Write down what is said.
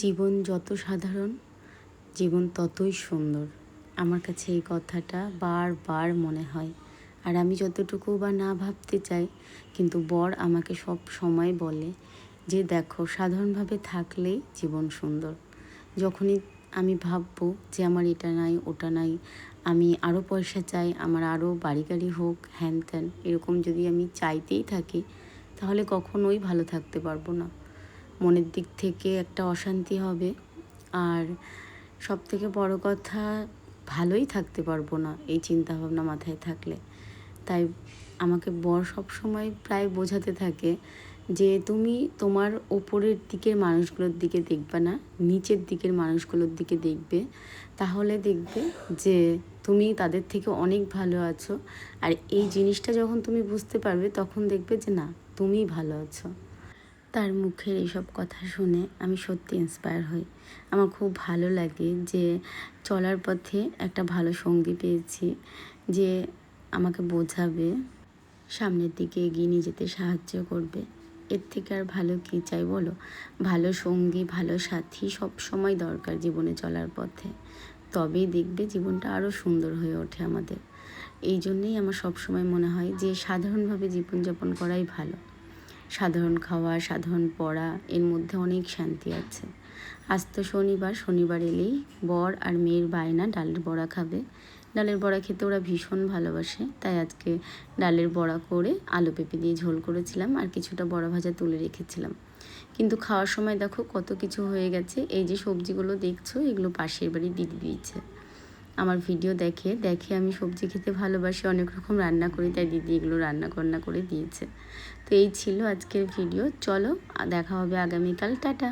জীবন যত সাধারণ, জীবন ততই সুন্দর। আমার কাছে এই কথাটা বারবার মনে হয়। আর আমি যতটুকু বা না ভাবতে চাই, কিন্তু বর আমাকে সব সময় বলে যে দেখো, সাধারণভাবে থাকলেই জীবন সুন্দর। যখনই আমি ভাববো যে আমার এটা নাই ওটা নাই, আমি আরও পয়সা চাই, আমার আরও বাড়ি গাড়ি হোক, হ্যান ত্যান, এরকম যদি আমি চাইতেই থাকি, তাহলে কখনোই ভালো থাকতে পারবো না। মনের দিক থেকে একটা অশান্তি হবে, আর সবথেকে বড় কথা, ভালোই থাকতে পারবো না এই চিন্তাভাবনা মাথায় থাকলে। তাই আমাকে বর সবসময় প্রায় বোঝাতে থাকে যে তুমি তোমার ওপরের দিকের মানুষগুলোর দিকে দেখবে না, নিচের দিকের মানুষগুলোর দিকে দেখবে, তাহলে দেখবে যে তুমি তাদের থেকে অনেক ভালো আছো। আর এই জিনিসটা যখন তুমি বুঝতে পারবে, তখন দেখবে যে না, তুমিই ভালো আছো। তার মুখের এইসব কথা শুনে আমি সত্যি ইন্সপায়ার হই। আমার খুব ভালো লাগে যে চলার পথে একটা ভালো সঙ্গী পেয়েছি, যে আমাকে বোঝাবে, সামনের দিকে এগিয়ে নিয়ে যেতে সাহায্য করবে। এর থেকে আর ভালো কী চাই বলো? ভালো সঙ্গী, ভালো সাথী সব সময় দরকার জীবনে চলার পথে। তবেই দেখবে জীবনটা আরও সুন্দর হয়ে ওঠে আমাদের। এই জন্যেই আমার সবসময় মনে হয় যে সাধারণভাবে জীবনযাপন করাই ভালো। সাধারণ খাওয়া, সাধারণ পড়া, এর মধ্যে অনেক শান্তি আছে। আজ তো শনিবার, শনিবার এলেই বর আর মেয়ের বায়না ডালের বড়া খাবে। ডালের বড়া খেতে ওরা ভীষণ ভালোবাসে, তাই আজকে ডালের বড়া করে আলু পেঁপে দিয়ে ঝোল করেছিলাম, আর কিছুটা বড়া ভাজা তুলে রেখেছিলাম। কিন্তু খাওয়ার সময় দেখো কত কিছু হয়ে গেছে। এই যে সবজিগুলো দেখছো, এগুলো পাশের বাড়ি দিদি দিয়েছে। আমার ভিডিও দেখে দেখে আমি সবজি খেতে ভালোবাসি, অনেক রকম রান্না করি, তাই দিদি এগুলো রান্না করে দিয়েছে। তো এই ছিল আজকের ভিডিও। চলো, দেখা হবে আগামীকাল। টাটা।